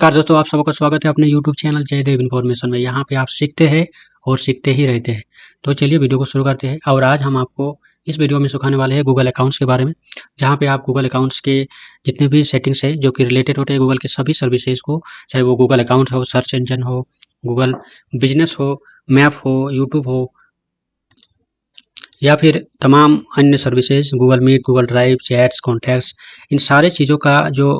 नमस्कार दोस्तों, आप सबका स्वागत है अपने YouTube चैनल जयदेव इन्फॉर्मेशन में। यहाँ पे आप सीखते हैं और सीखते ही रहते हैं। तो चलिए वीडियो को शुरू करते हैं। और आज हम आपको इस वीडियो में सिखाने वाले हैं गूगल अकाउंट्स के बारे में, जहाँ पे आप गूगल अकाउंट्स के जितने भी सेटिंग्स है जो कि रिलेटेड होते हैं गूगल के सभी सर्विसेज को, चाहे वो गूगल अकाउंट हो, सर्च इंजन हो, गूगल बिजनेस हो, मैप हो, यूट्यूब हो, या फिर तमाम अन्य services, Google Meet, Google Drive, chats, contacts, इन सारे चीज़ों का जो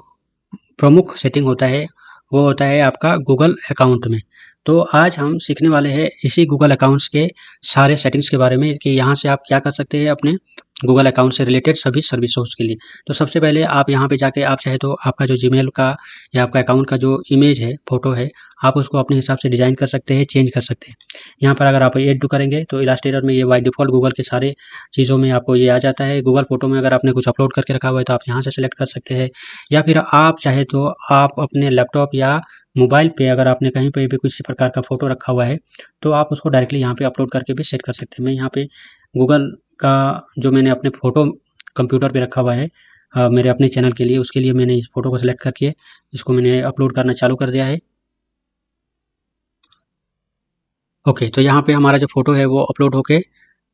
प्रमुख सेटिंग होता है वो होता है आपका गूगल अकाउंट में। तो आज हम सीखने वाले हैं इसी गूगल अकाउंट्स के सारे सेटिंग्स के बारे में कि यहाँ से आप क्या कर सकते हैं अपने गूगल अकाउंट से रिलेटेड सभी सर्विसेज के लिए। तो सबसे पहले आप यहाँ पे जाके आप चाहे तो आपका जो जीमेल का या आपका अकाउंट का जो इमेज है, फोटो है, आप उसको अपने हिसाब से डिज़ाइन कर सकते हैं, चेंज कर सकते हैं। यहाँ पर अगर आप ऐड टू करेंगे तो इलास्ट्रेटर में ये बाय डिफ़ॉल्ट गूगल के सारे चीज़ों में आपको ये आ जाता है। गूगल फोटो में अगर आपने कुछ अपलोड करके रखा हुआ है तो आप यहाँ से सिलेक्ट कर सकते हैं, या फिर आप चाहे तो आप अपने लैपटॉप या मोबाइल पे अगर आपने कहीं पे भी किसी प्रकार का फ़ोटो रखा हुआ है तो आप उसको डायरेक्टली यहाँ पे अपलोड करके भी सेट कर सकते हैं। मैं यहाँ पे गूगल का जो मैंने अपने फ़ोटो कंप्यूटर पे रखा हुआ है मेरे अपने चैनल के लिए, उसके लिए मैंने इस फ़ोटो को सिलेक्ट करके इसको मैंने अपलोड करना चालू कर दिया है। ओके, तो यहाँ पे हमारा जो फ़ोटो है वो अपलोड होके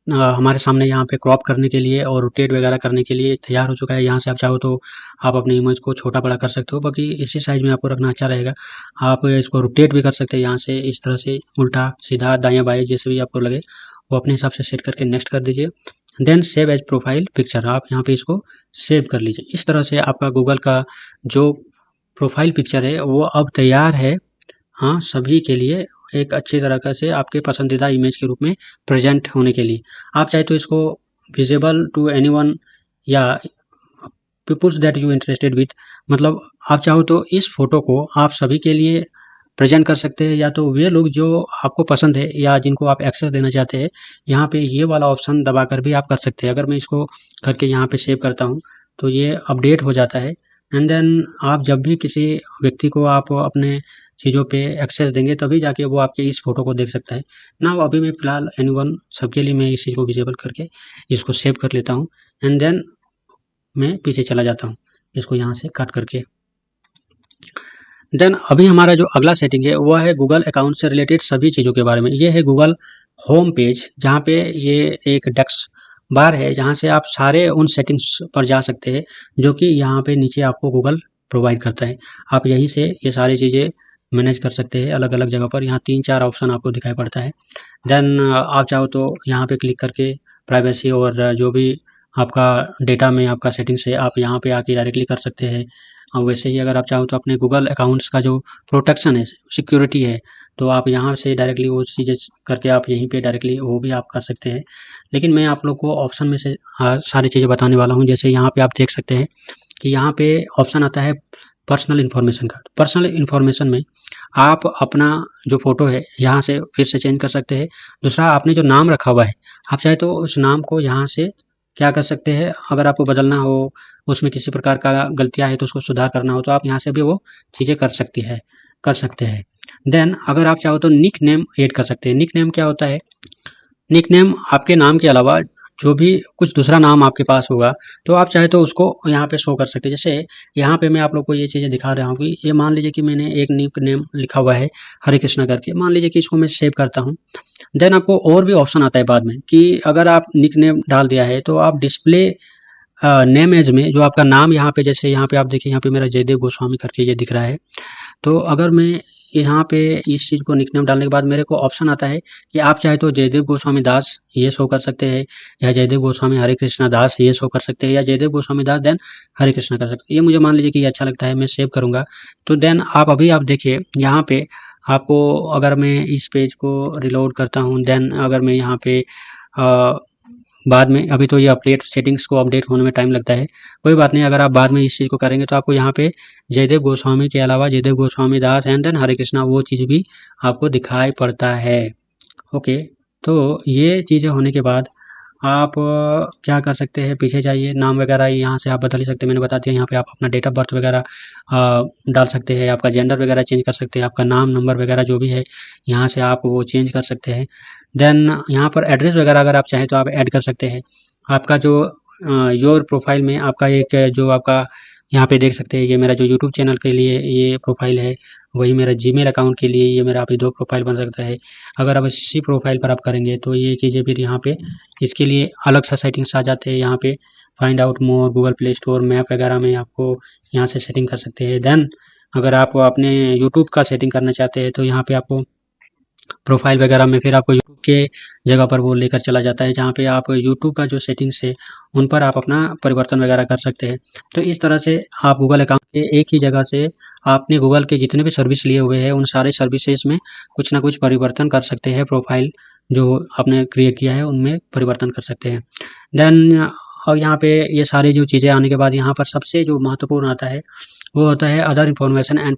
हमारे सामने यहाँ पे क्रॉप करने के लिए और रोटेट वगैरह करने के लिए तैयार हो चुका है। यहाँ से आप चाहो तो आप अपनी इमेज को छोटा बड़ा कर सकते हो, बाकी इसी साइज़ में आपको रखना अच्छा रहेगा। आप इसको रोटेट भी कर सकते हैं यहाँ से, इस तरह से उल्टा सीधा दायां बाएं जैसे भी आपको लगे वो अपने हिसाब से सेट करके नेक्स्ट कर दीजिए। Then save as profile picture, आप यहाँ पे इसको सेव कर लीजिए। इस तरह से आपका गूगल का जो प्रोफाइल पिक्चर है वो अब तैयार है, हाँ, सभी के लिए एक अच्छी तरीक़े से आपके पसंदीदा इमेज के रूप में प्रेजेंट होने के लिए। आप चाहे तो इसको विजिबल टू एनीवन या peoples that you interested with, मतलब आप चाहो तो इस फ़ोटो को आप सभी के लिए प्रेजेंट कर सकते हैं, या तो वे लोग जो आपको पसंद है या जिनको आप एक्सेस देना चाहते हैं, यहाँ पे ये वाला ऑप्शन दबाकर भी आप कर सकते हैं। अगर मैं इसको करके यहाँ पे सेव करता हूँ तो ये अपडेट हो जाता है। एंड देन आप जब भी किसी व्यक्ति को आप अपने चीज़ों पे एक्सेस देंगे तभी जाके वो आपके इस फ़ोटो को देख सकता है ना। अभी मैं फ़िलहाल एनीवन सबके लिए मैं इस चीज़ को विजिबल करके इसको सेव कर लेता हूँ। एंड देन मैं पीछे चला जाता हूँ इसको यहाँ से काट करके। देन अभी हमारा जो अगला सेटिंग है वह है गूगल अकाउंट से रिलेटेड सभी चीज़ों के बारे में। ये है गूगल होम पेज, जहाँ पे ये एक डेस्क बार है जहाँ से आप सारे उन सेटिंग्स पर जा सकते हैं जो कि यहाँ पे नीचे आपको गूगल प्रोवाइड करता है। आप यहीं से ये सारी चीज़ें मैनेज कर सकते हैं अलग अलग जगह पर। यहाँ 3-4 ऑप्शन आपको दिखाई पड़ता है। देन आप चाहो तो यहाँ पे क्लिक करके प्राइवेसी और जो भी आपका डेटा में आपका सेटिंग्स है आप यहाँ पे आके डायरेक्टली कर सकते हैं। और वैसे ही अगर आप चाहो तो अपने गूगल अकाउंट्स का जो प्रोटेक्शन है, सिक्योरिटी है, तो आप यहाँ से डायरेक्टली वो चीज़ें करके आप यहीं पे डायरेक्टली वो भी आप कर सकते हैं। लेकिन मैं आप लोग को ऑप्शन में से सारी चीज़ें बताने वाला हूँ। जैसे यहाँ पे आप देख सकते हैं कि यहाँ पे ऑप्शन आता है पर्सनल इन्फॉर्मेशन का। पर्सनल इन्फॉर्मेशन में आप अपना जो फ़ोटो है यहाँ से फिर से चेंज कर सकते हैं। दूसरा, आपने जो नाम रखा हुआ है आप चाहे तो उस नाम को यहाँ से क्या कर सकते हैं, अगर आपको बदलना हो, उसमें किसी प्रकार का गलतियाँ है तो उसको सुधार करना हो तो आप यहाँ से भी वो चीज़ें कर सकते हैं। देन अगर आप चाहो तो निक नेम ऐड कर सकते हैं। निक नेम क्या होता है? निक नेम आपके नाम के अलावा जो भी कुछ दूसरा नाम आपके पास होगा तो आप चाहे तो उसको यहाँ पे शो कर सकते हैं। जैसे यहाँ पे मैं आप लोग को ये चीज़ें दिखा रहा हूँ कि ये मान लीजिए कि मैंने एक निक नेम लिखा हुआ है हरे कृष्णा करके, मान लीजिए कि इसको मैं सेव करता हूँ। देन आपको और भी ऑप्शन आता है बाद में कि अगर आप निक नेम डाल दिया है तो आप डिस्प्ले नेम एज में जो आपका नाम यहाँ पे, जैसे यहाँ पे आप देखिए यहाँ पे मेरा जयदेव गोस्वामी करके ये दिख रहा है। तो अगर मैं यहाँ पे इस चीज़ को निकनेम डालने के बाद मेरे को ऑप्शन आता है कि आप चाहे तो जयदेव गोस्वामी दास ये शो कर सकते हैं, या जयदेव गोस्वामी हरे कृष्णा दास ये शो कर सकते हैं, या जयदेव गोस्वामी दास देन हरे कृष्णा कर सकते हैं। ये मुझे मान लीजिए कि ये अच्छा लगता है, मैं सेव करूँगा। तो देन आप देखिए यहाँ पे आपको, अगर मैं इस पेज को रिलोड करता हूँ, देन अगर मैं यहाँ पे बाद में, अभी तो ये अपडेट सेटिंग्स को अपडेट होने में टाइम लगता है, कोई बात नहीं। अगर आप बाद में इस चीज़ को करेंगे तो आपको यहाँ पे जयदेव गोस्वामी के अलावा जयदेव गोस्वामी दास एंड देन हरे कृष्णा वो चीज़ भी आपको दिखाई पड़ता है। ओके, तो ये चीज़ें होने के बाद आप क्या कर सकते हैं, पीछे जाइए, नाम वगैरह यहाँ से आप बदल ही सकते हैं, मैंने बता दिया। यहाँ पे आप अपना डेट ऑफ बर्थ वगैरह डाल सकते हैं, आपका जेंडर वगैरह चेंज कर सकते हैं, आपका नाम नंबर वगैरह जो भी है यहाँ से आप वो चेंज कर सकते हैं। देन यहाँ पर एड्रेस वगैरह अगर आप चाहें तो आप ऐड कर सकते हैं। आपका जो योर प्रोफाइल में आपका एक जो आपका यहाँ पे देख सकते हैं, ये मेरा जो यूट्यूब चैनल के लिए ये प्रोफाइल है, वही मेरा जीमेल अकाउंट के लिए ये मेरा अभी 2 प्रोफाइल बन सकता है। अगर अब इसी प्रोफाइल पर आप करेंगे तो ये चीज़ें फिर यहाँ पे इसके लिए अलग सा सेटिंग्स आ जाते हैं। यहाँ पे find out more, Google play store, map वगैरह में आपको यहाँ से सेटिंग कर सकते हैं। देन अगर आप अपने यूट्यूब का सेटिंग करना चाहते हैं तो यहाँ पे आपको प्रोफाइल वगैरह में फिर आपको यूट्यूब के जगह पर वो लेकर चला जाता है, जहाँ पे आप यूट्यूब का जो सेटिंग्स है उन पर आप अपना परिवर्तन वगैरह कर सकते हैं। तो इस तरह से आप गूगल अकाउंट के एक ही जगह से आपने गूगल के जितने भी सर्विस लिए हुए हैं उन सारे सर्विसेज में कुछ ना कुछ परिवर्तन कर सकते हैं। प्रोफाइल जो आपने क्रिएट किया है उनमें परिवर्तन कर सकते हैं। देन और यहाँ पे ये सारी जो चीज़ें आने के बाद यहाँ पर सबसे जो महत्वपूर्ण आता है वो होता है अदर इन्फॉर्मेशन एंड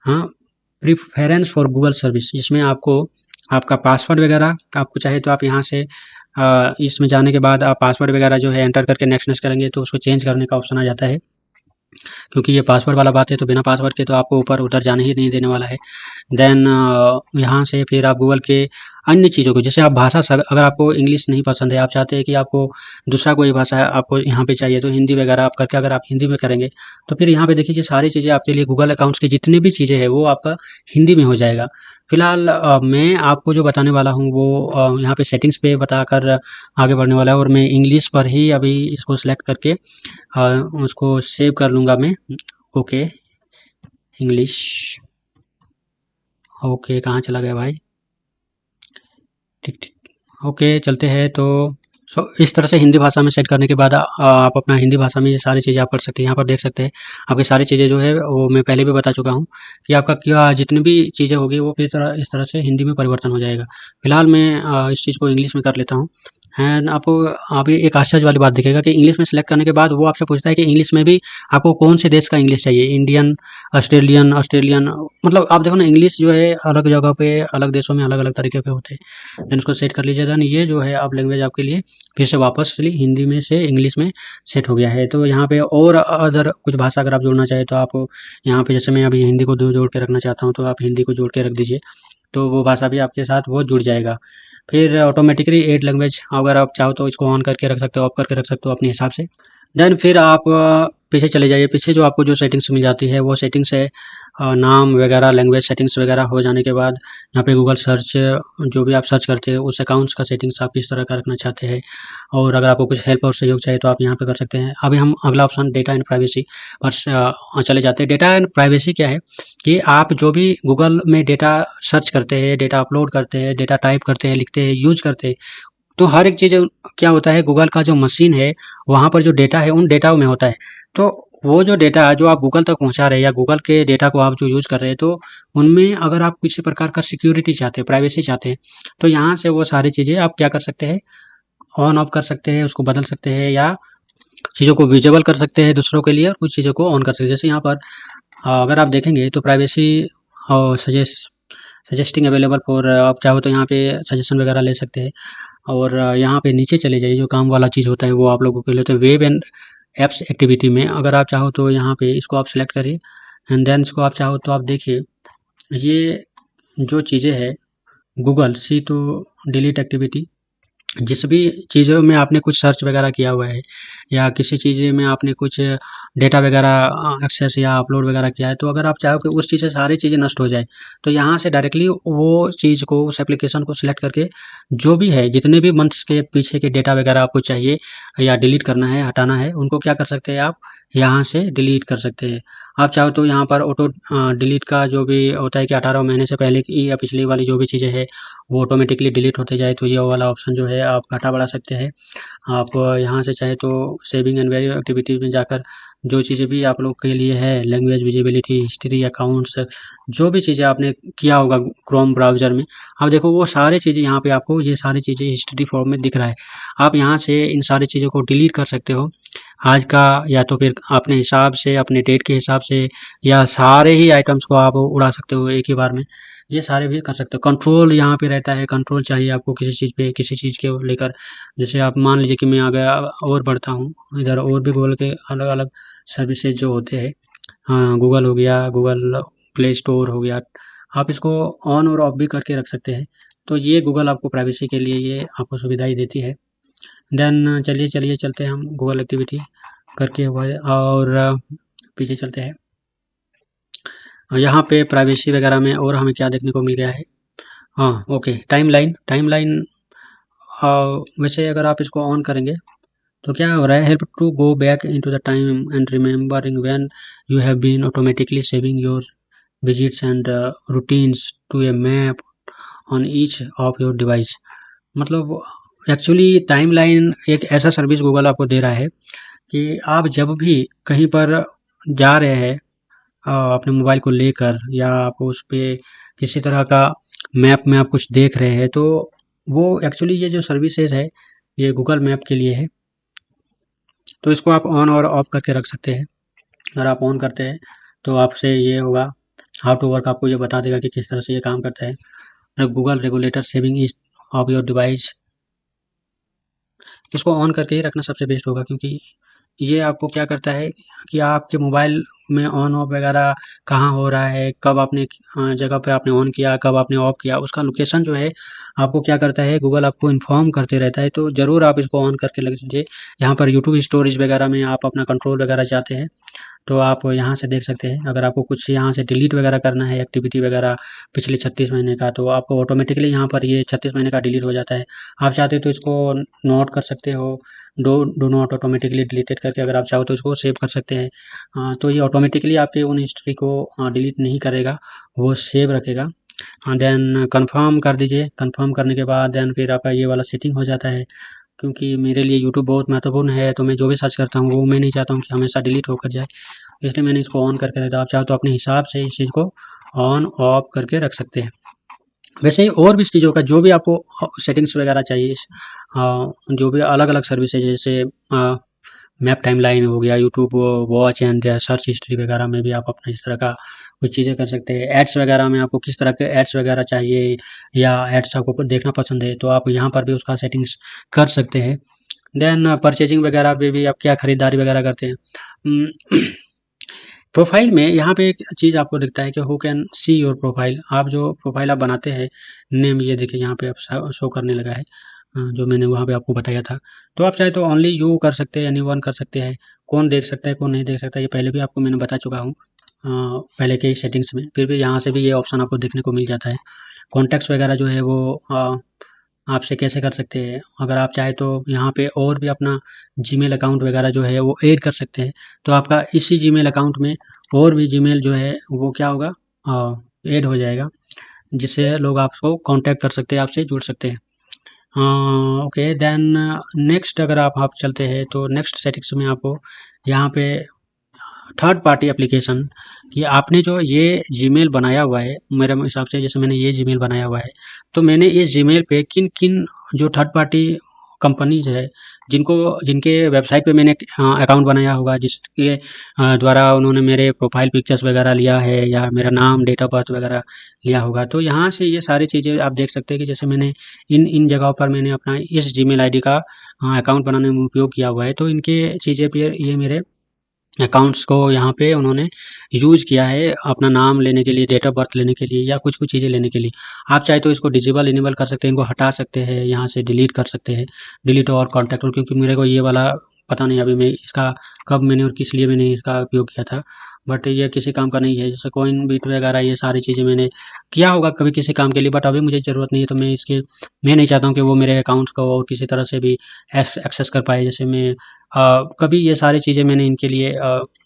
हाँ प्रिफरेंस फॉर गूगल सर्विस। जिसमें आपको आपका पासवर्ड वगैरह आपको चाहे तो आप यहाँ से इसमें जाने के बाद आप पासवर्ड वगैरह जो है एंटर करके नेक्स्ट नेक्स्ट करेंगे तो उसको चेंज करने का ऑप्शन आ जाता है। क्योंकि ये पासवर्ड वाला बात है तो बिना पासवर्ड के तो आपको ऊपर उधर जाने ही नहीं देने वाला है। देन यहाँ से फिर आप गूगल के अन्य चीज़ों को, जैसे आप भाषा अगर आपको इंग्लिश नहीं पसंद है, आप चाहते हैं कि आपको दूसरा कोई भाषा आपको यहाँ पे चाहिए तो हिंदी वगैरह आप करके अगर आप हिंदी में करेंगे तो फिर यहाँ पे देखिए ये सारी चीज़ें आपके लिए गूगल अकाउंट्स की जितनी भी चीज़ें हैं वो आपका हिंदी में हो जाएगा। फिलहाल मैं आपको जो बताने वाला हूँ वो यहाँ पे सेटिंग्स पे बताकर आगे बढ़ने वाला है और मैं इंग्लिश पर ही अभी इसको सिलेक्ट करके उसको सेव कर लूँगा मैं। ओके इंग्लिश, ओके कहाँ चला गया भाई, ठीक ठीक ओके चलते हैं। तो इस तरह से हिंदी भाषा में सेट करने के बाद आप अपना हिंदी भाषा में ये सारी चीज़ें आप कर सकते हैं। यहाँ पर देख सकते हैं आपकी सारी चीज़ें जो है वो मैं पहले भी बता चुका हूँ कि आपका क्या जितनी भी चीज़ें होगी वो इस तरह से हिंदी में परिवर्तन हो जाएगा। फिलहाल मैं इस चीज़ को इंग्लिश में कर लेता हूँ। एंड आपको अभी एक आश्चर्य वाली बात दिखेगा कि इंग्लिश में सेलेक्ट करने के बाद वो आपसे पूछता है कि इंग्लिश में भी आपको कौन से देश का इंग्लिश चाहिए, इंडियन, ऑस्ट्रेलियन ऑस्ट्रेलियन मतलब आप देखो ना इंग्लिश जो है अलग जगह पे अलग देशों में अलग अलग तरीके के होते हैं। देन उसको सेट कर लीजिएगा। ये जो है आप लैंग्वेज आपके लिए फिर से वापस हिंदी में से इंग्लिश में सेट हो गया है। तो यहाँ पे और अदर कुछ भाषा अगर आप जोड़ना चाहें तो आप यहाँ पे, जैसे मैं अभी हिंदी को जोड़ के रखना चाहता हूँ तो आप हिंदी को जोड़ के रख दीजिए, तो वो भाषा भी आपके साथ वो जुड़ जाएगा। फिर ऑटोमेटिकली एड लैंग्वेज अगर आप चाहो तो इसको ऑन करके रख सकते हो, ऑफ करके रख सकते हो अपने हिसाब से। देन फिर आप पीछे चले जाइए। पीछे जो आपको जो सेटिंग्स मिल जाती है वो सेटिंग्स है नाम वगैरह, लैंग्वेज सेटिंग्स वगैरह हो जाने के बाद यहाँ पे गूगल सर्च जो भी आप सर्च करते हैं उस अकाउंट्स का सेटिंग्स आप किस तरह का रखना चाहते हैं, और अगर आपको कुछ हेल्प और सहयोग चाहिए तो आप यहाँ पे कर सकते हैं। अभी हम अगला ऑप्शन डेटा एंड प्राइवेसी पर चले जाते हैं। डेटा एंड प्राइवेसी क्या है कि आप जो भी गूगल में डेटा सर्च करते हैं, डेटा अपलोड करते हैं, डेटा टाइप करते हैं, लिखते हैं, यूज करते हैं, तो हर एक चीज़ क्या होता है गूगल का जो मशीन है वहाँ पर जो डेटा है उन डेटा में होता है। तो वो जो डेटा जो आप गूगल तक पहुँचा रहे हैं या गूगल के डेटा को आप जो यूज़ कर रहे हैं तो उनमें अगर आप किसी प्रकार का सिक्योरिटी चाहते हैं, प्राइवेसी चाहते हैं, तो यहाँ से वो सारी चीज़ें आप क्या कर सकते हैं, ऑन ऑफ कर सकते हैं, उसको बदल सकते हैं या चीज़ों को विजिबल कर सकते हैं दूसरों के लिए और कुछ चीज़ों को ऑन कर सकते हैं। जैसे यहाँ पर अगर आप देखेंगे तो प्राइवेसी और सजेस्टिंग अवेलेबल फॉर, आप चाहो तो यहाँ पे सजेशन वगैरह ले सकते हैं। और यहाँ पे नीचे चले जाइए, जो काम वाला चीज़ होता है वो आप लोगों के लिए, तो वेब एंड ऐप्स एक्टिविटी में अगर आप चाहो तो यहाँ पे इसको आप सिलेक्ट करिए एंड देन इसको आप चाहो तो आप देखिए ये जो चीज़ें हैं Google see to delete activity, जिस भी चीज़ों में आपने कुछ सर्च वगैरह किया हुआ है या किसी चीज़ में आपने कुछ डेटा वगैरह एक्सेस या अपलोड वगैरह किया है, तो अगर आप चाहो कि उस चीज़ से सारी चीज़ें नष्ट हो जाए तो यहाँ से डायरेक्टली वो चीज़ को, उस एप्लीकेशन को सिलेक्ट करके जो भी है जितने भी मंथ्स के पीछे के डेटा वगैरह आपको चाहिए या डिलीट करना है, हटाना है, उनको क्या कर सकते हैं आप यहाँ से डिलीट कर सकते हैं। आप चाहो तो यहाँ पर ऑटो डिलीट का जो भी होता है कि 18 महीने से पहले की या पिछली वाली जो भी चीज़ें हैं वो ऑटोमेटिकली डिलीट होते जाए, तो ये वाला ऑप्शन जो है आप घटा बढ़ा सकते हैं। आप यहाँ से चाहे तो सेविंग एंड वेरी एक्टिविटीज़ में जाकर जो चीज़ें भी आप लोग के लिए है, लैंग्वेज विजिबिलिटी, हिस्ट्री, अकाउंट्स, जो भी चीज़ें आपने किया होगा क्रोम ब्राउज़र में, आप देखो वो सारी चीज़ें यहाँ पे आपको ये सारी चीज़ें हिस्ट्री फॉर्म में दिख रहा है। आप यहाँ से इन सारी चीज़ों को डिलीट कर सकते हो आज का, या तो फिर अपने हिसाब से, अपने डेट के हिसाब से, या सारे ही आइटम्स को आप उड़ा सकते हो एक ही बार में। ये सारे भी कर सकते हो। कंट्रोल यहाँ पे रहता है, कंट्रोल चाहिए आपको किसी चीज़ पे, किसी चीज़ के लेकर, जैसे आप मान लीजिए कि मैं आ गया और बढ़ता हूँ इधर, और भी गूगल के अलग अलग सर्विसेज जो होते हैं, हाँ गूगल हो गया, गूगल प्ले स्टोर हो गया, आप इसको ऑन और ऑफ भी करके रख सकते हैं। तो ये गूगल आपको प्राइवेसी के लिए ये आपको सुविधा ही देती है। देन चलिए चलते हैं हम गूगल एक्टिविटी करके हुआ है और पीछे चलते हैं। यहाँ पे प्राइवेसी वगैरह में और हमें क्या देखने को मिल गया है, हाँ ओके, टाइमलाइन वैसे अगर आप इसको ऑन करेंगे तो क्या हो रहा है, help to go back into the time and remembering when you have been automatically saving your visits and routines to a map on each of your device. मतलब एक्चुअली टाइमलाइन एक ऐसा सर्विस गूगल आपको दे रहा है कि आप जब भी कहीं पर जा रहे हैं अपने मोबाइल को लेकर, या आप उस पे किसी तरह का मैप में आप कुछ देख रहे हैं, तो वो एक्चुअली ये जो सर्विसेज है ये गूगल मैप के लिए है। तो इसको आप ऑन और ऑफ करके रख सकते हैं। अगर आप ऑन करते हैं तो आपसे ये होगा, हाउ टू वर्क आपको ये बता देगा कि किस तरह से ये काम करता है। Google regulator saving is of your device, इसको ऑन करके ही रखना सबसे बेस्ट होगा, क्योंकि ये आपको क्या करता है कि आपके मोबाइल में ऑन ऑफ वगैरह कहाँ हो रहा है, कब आपने जगह पे आपने ऑन किया, कब आपने ऑफ किया, उसका लोकेशन जो है आपको क्या करता है, गूगल आपको इन्फॉर्म करते रहता है। तो ज़रूर आप इसको ऑन करके लग लीजिए। यहाँ पर यूट्यूब स्टोरेज वगैरह में आप अपना कंट्रोल वगैरह चाहते हैं तो आप यहाँ से देख सकते हैं। अगर आपको कुछ यहाँ से डिलीट वगैरह करना है एक्टिविटी वगैरह पिछले 36 महीने का, तो आपको ऑटोमेटिकली यहाँ पर ये 36 महीने का डिलीट हो जाता है। आप चाहते हो तो इसको नोट कर सकते हो, डू नॉट ऑटोमेटिकली डिलीटेड करके, अगर आप चाहो तो इसको सेव कर सकते हैं। तो ये ऑटोमेटिकली आपके उन हिस्ट्री को डिलीट नहीं करेगा, वो सेव रखेगा। देन कंफर्म कर दीजिए, कंफर्म करने के बाद देन फिर आपका ये वाला सेटिंग हो जाता है। क्योंकि मेरे लिए यूट्यूब बहुत महत्वपूर्ण है, तो मैं जो भी सर्च करता हूँ वो मैं नहीं चाहता हूँ कि हमेशा डिलीट होकर जाए, इसलिए मैंने इसको ऑन करके रखा। आप चाहो तो अपने हिसाब से इस चीज़ को ऑन ऑफ करके रख सकते हैं। वैसे ही और भी चीज़ों का जो भी आपको सेटिंग्स वगैरह चाहिए, जो भी अलग अलग सर्विस है, जैसे मैप टाइमलाइन हो गया, YouTube watch and search history वगैरह में भी आप अपना इस तरह का कुछ चीज़ें कर सकते हैं। एड्स वगैरह में आपको किस तरह के एड्स वगैरह चाहिए, या एड्स आपको देखना पसंद है, तो आप यहाँ पर भी उसका सेटिंग्स कर सकते हैं। देन परचेजिंग वगैरह पे भी आप क्या खरीदारी वगैरह करते हैं। प्रोफाइल में यहाँ पे एक चीज़ आपको दिखता है कि who can see your profile. आप जो प्रोफाइल आप बनाते हैं, नेम ये देखिए यहाँ पे आप शो करने लगा है, जो मैंने वहाँ पे आपको बताया था। तो आप चाहे तो ओनली यू कर सकते हैं, एनीवन कर सकते हैं, कौन देख सकता है कौन नहीं देख सकता, ये पहले भी आपको मैंने बता चुका हूँ पहले के ही सेटिंग्स में। फिर भी यहाँ से भी ये ऑप्शन आपको देखने को मिल जाता है। कॉन्टैक्ट्स वगैरह जो है वो आपसे कैसे कर सकते हैं, अगर आप चाहें तो यहाँ पे और भी अपना जीमेल अकाउंट वगैरह जो है वो ऐड कर सकते हैं। तो आपका इसी जीमेल अकाउंट में और भी जीमेल जो है वो क्या होगा, ऐड हो जाएगा, जिससे लोग आपको कांटेक्ट कर सकते हैं, आपसे जुड़ सकते हैं। ओके, देन नेक्स्ट अगर आप चलते हैं तो नेक्स्ट सेटिंग्स में आपको यहाँ पे थर्ड पार्टी एप्लीकेशन कि आपने जो ये जीमेल बनाया हुआ है, मेरे हिसाब से जैसे मैंने ये जीमेल बनाया हुआ है, तो मैंने इस जीमेल पे किन किन जो थर्ड पार्टी कंपनीज है, जिनके वेबसाइट पे मैंने अकाउंट बनाया होगा, जिसके द्वारा उन्होंने मेरे प्रोफाइल पिक्चर्स वगैरह लिया है, या मेरा नाम डेट ऑफ बर्थ वगैरह लिया होगा, तो यहाँ से ये सारी चीज़ें आप देख सकते हैं कि जैसे मैंने इन इन जगहों पर मैंने अपना इस जीमेल आईडी का अकाउंट बनाने में उपयोग किया हुआ है। तो इनके चीज़ें पे ये मेरे अकाउंट्स को यहाँ पे उन्होंने यूज़ किया है अपना नाम लेने के लिए, डेट ऑफ बर्थ लेने के लिए, या कुछ कुछ चीज़ें लेने के लिए। आप चाहे तो इसको डिसेबल इनेबल कर सकते हैं, इनको हटा सकते हैं, यहाँ से डिलीट कर सकते हैं, डिलीट और कॉन्टैक्ट। और क्योंकि मेरे को ये वाला पता नहीं अभी मैं इसका कब मैंने और किस लिए मैंने इसका उपयोग किया था, बट ये किसी काम का नहीं है। जैसे कॉइन बीट वगैरह ये सारी चीज़ें मैंने किया होगा कभी किसी काम के लिए, बट अभी मुझे ज़रूरत नहीं है, तो मैं नहीं चाहता हूँ कि वो मेरे अकाउंट्स को और किसी तरह से भी एक्सेस कर पाए। जैसे मैं कभी ये सारी चीज़ें मैंने इनके लिए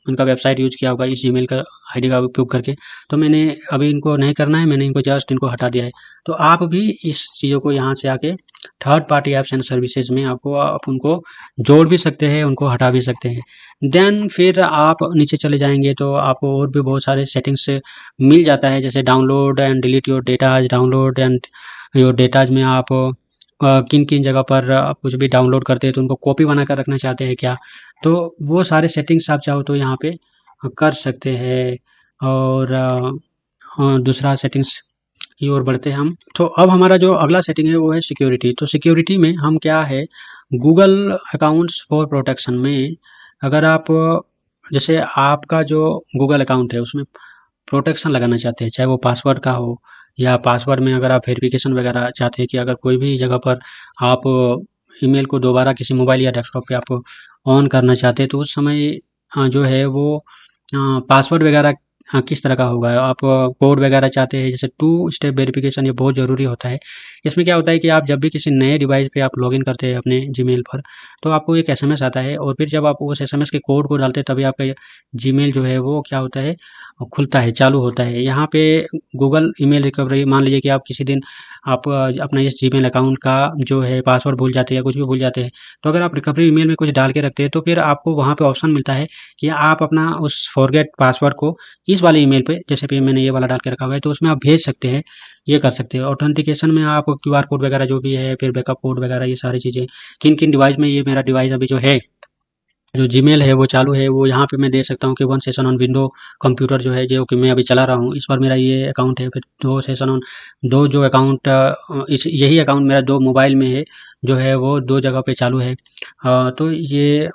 उनका वेबसाइट यूज़ किया होगा इस जीमेल का आईडी का उपयोग करके, तो मैंने अभी इनको नहीं करना है, मैंने इनको हटा दिया है। तो आप भी इस चीज़ों को यहाँ से आके third party apps and services में आपको आप उनको जोड़ भी सकते हैं, उनको हटा भी सकते हैं। देन फिर आप नीचे चले जाएंगे तो आपको और भी बहुत सारे सेटिंग्स मिल जाता है, जैसे download and delete your datas. Download and your datas में आप किन किन जगह पर आप कुछ भी डाउनलोड करते हैं तो उनको कॉपी बना कर रखना चाहते हैं क्या, तो वो सारे सेटिंग्स आप चाहो तो यहाँ पे कर सकते हैं। और दूसरा सेटिंग्स की ओर बढ़ते हैं हम। तो अब हमारा जो अगला सेटिंग है वो है सिक्योरिटी। तो सिक्योरिटी में हम क्या है, गूगल अकाउंट्स फॉर प्रोटेक्शन में अगर आप जैसे आपका जो गूगल अकाउंट है उसमें प्रोटेक्शन लगाना चाहते हैं, चाहे वो पासवर्ड का हो, या पासवर्ड में अगर आप वेरिफिकेशन वगैरह चाहते हैं कि अगर कोई भी जगह पर आप ईमेल को दोबारा किसी मोबाइल या डेस्कटॉप पे आप ऑन करना चाहते हैं, तो उस समय जो है वो पासवर्ड वगैरह किस तरह का होगा। आप कोड वगैरह चाहते हैं, जैसे 2 स्टेप वेरिफिकेशन, ये बहुत ज़रूरी होता है। इसमें क्या होता है कि आप जब भी किसी नए डिवाइस पे आप लॉगिन करते हैं अपने जीमेल पर, तो आपको एक एसएमएस आता है और फिर जब आप उस एसएमएस के कोड को डालते हैं तभी आपका जीमेल जो है वो क्या होता है, खुलता है, चालू होता है। यहाँ पे गूगल ईमेल रिकवरी, मान लीजिए कि आप किसी दिन आप अपना इस जीमेल अकाउंट का जो है पासवर्ड भूल जाते हैं या कुछ भी भूल जाते हैं, तो अगर आप रिकवरी ईमेल में कुछ डाल के रखते हैं तो फिर आपको वहाँ पे ऑप्शन मिलता है कि आप अपना उस फॉरगेट पासवर्ड को इस वाले ईमेल पे, जैसे भी मैंने ये वाला डाल के रखा हुआ है, तो उसमें आप भेज सकते हैं, ये कर सकते हैं। ऑथेंटिकेशन में आप क्यूआर कोड वगैरह जो भी है, फिर बैकअप कोड वगैरह, ये सारी चीज़ें किन किन डिवाइस में, ये मेरा डिवाइस अभी जो है, जो जीमेल है वो चालू है, वो यहाँ पे मैं दे सकता हूँ कि 1 सेशन ऑन विंडो कंप्यूटर जो है, जो कि मैं अभी चला रहा हूँ, इस पर मेरा ये अकाउंट है। फिर 2 सेशन ऑन 2 जो अकाउंट, इस यही अकाउंट मेरा 2 मोबाइल में है, जो है वो 2 जगह पे चालू है। तो ये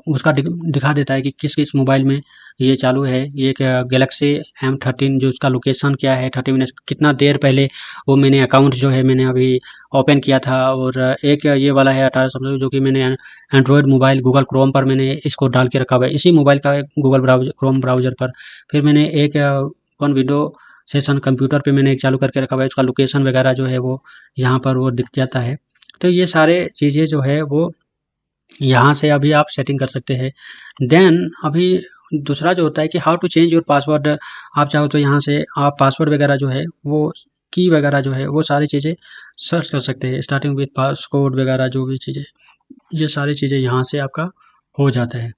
उसका दिखा देता है कि किस किस मोबाइल में ये चालू है। ये एक गैलेक्सी M13, जो उसका लोकेशन क्या है, 30 मिनट्स कितना देर पहले वो मैंने अकाउंट जो है मैंने अभी ओपन किया था। और एक ये वाला है 1800, जो कि मैंने एंड्रॉयड मोबाइल गूगल क्रोम पर मैंने इसको डाल के रखा हुआ है, इसी मोबाइल का गूगल ब्राउजर, क्रोम ब्राउजर पर। फिर मैंने एक वन विंडो सेशन कंप्यूटर पे मैंने एक चालू करके रखा हुआ है, उसका लोकेशन वगैरह जो है वो यहाँ पर वो दिख जाता है। तो ये सारे चीज़ें जो है वो यहाँ से अभी आप सेटिंग कर सकते हैं। देन अभी दूसरा जो होता है कि how to change your password. आप चाहो तो यहाँ से आप पासवर्ड वगैरह जो है वो की वगैरह जो है वो सारी चीज़ें सर्च कर सकते हैं, स्टार्टिंग विथ पासकोड वगैरह जो भी चीज़ें, ये सारी चीज़ें यहाँ से आपका हो जाता है।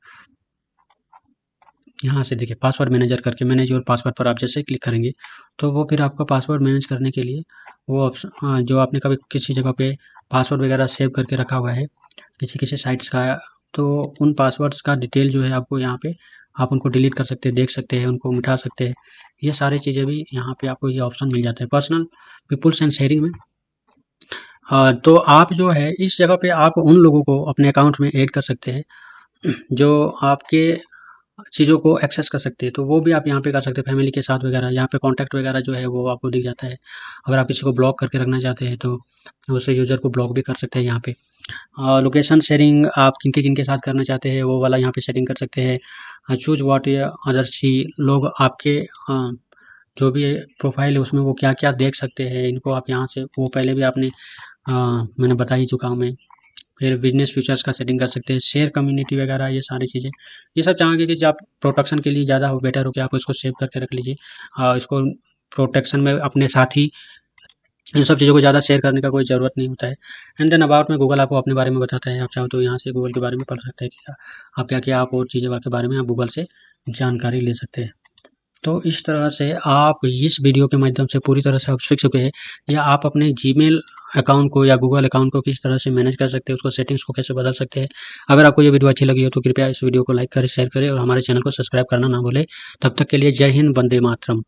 यहाँ से देखिए पासवर्ड मैनेजर करके, मैनेज योर पासवर्ड पर आप जैसे क्लिक करेंगे तो वो फिर आपका पासवर्ड मैनेज करने के लिए वो ऑप्शन, जो आपने कभी किसी जगह पे पासवर्ड वगैरह सेव करके रखा हुआ है किसी किसी साइट्स का, तो उन पासवर्ड्स का डिटेल जो है आपको यहाँ पे आप उनको डिलीट कर सकते हैं, देख सकते हैं, उनको मिटा सकते हैं। ये सारी चीज़ें भी यहाँ पे आपको ये ऑप्शन मिल जाता है पर्सनल पीपुल्स एंड शेयरिंग में। तो आप जो है इस जगह पे आप उन लोगों को अपने अकाउंट में ऐड कर सकते हैं जो आपके चीज़ों को एक्सेस कर सकते हैं, तो वो भी आप यहाँ पे कर सकते हैं फैमिली के साथ वगैरह। यहाँ पे कॉन्टैक्ट वगैरह जो है वो आपको दिख जाता है। अगर आप किसी को ब्लॉक करके रखना चाहते हैं तो उस यूज़र को ब्लॉक भी कर सकते हैं यहाँ पे। लोकेशन शेयरिंग आप किनके किनके साथ करना चाहते हैं वो वाला यहाँ पे सेटिंग कर सकते हैं। चूज व्हाट या अदर सी, लोग आपके जो भी प्रोफाइल है उसमें वो क्या क्या देख सकते हैं, इनको आप यहाँ से, वो पहले भी आपने मैंने बता ही चुका हूँ मैं। फिर बिजनेस फीचर्स का सेटिंग कर सकते हैं, शेयर कम्युनिटी वगैरह, ये सारी चीज़ें, ये सब चाहेंगे कि जो आप प्रोटेक्शन के लिए ज़्यादा हो, बेटर हो कि आप इसको सेव करके रख लीजिए। इसको प्रोटेक्शन में अपने साथ ही इन सब चीज़ों को ज़्यादा शेयर करने का कोई ज़रूरत नहीं होता है। एंड देन अबाउट में गूगल आपको अपने बारे में बताता है, आप चाहो तो यहाँ से गूगल के बारे में पढ़ सकते हैं कि आप क्या क्या आप और चीज़ों के बारे में आप गूगल से जानकारी ले सकते हैं। तो इस तरह से आप इस वीडियो के माध्यम से पूरी तरह से आप सीख चुके हैं या आप अपने जीमेल अकाउंट को या गूगल अकाउंट को किस तरह से मैनेज कर सकते हैं, उसको सेटिंग्स को कैसे बदल सकते हैं। अगर आपको ये वीडियो अच्छी लगी हो तो कृपया इस वीडियो को लाइक करें, शेयर करें और हमारे चैनल को सब्सक्राइब करना ना भूलें। तब तक के लिए जय हिंद, वंदे मातरम।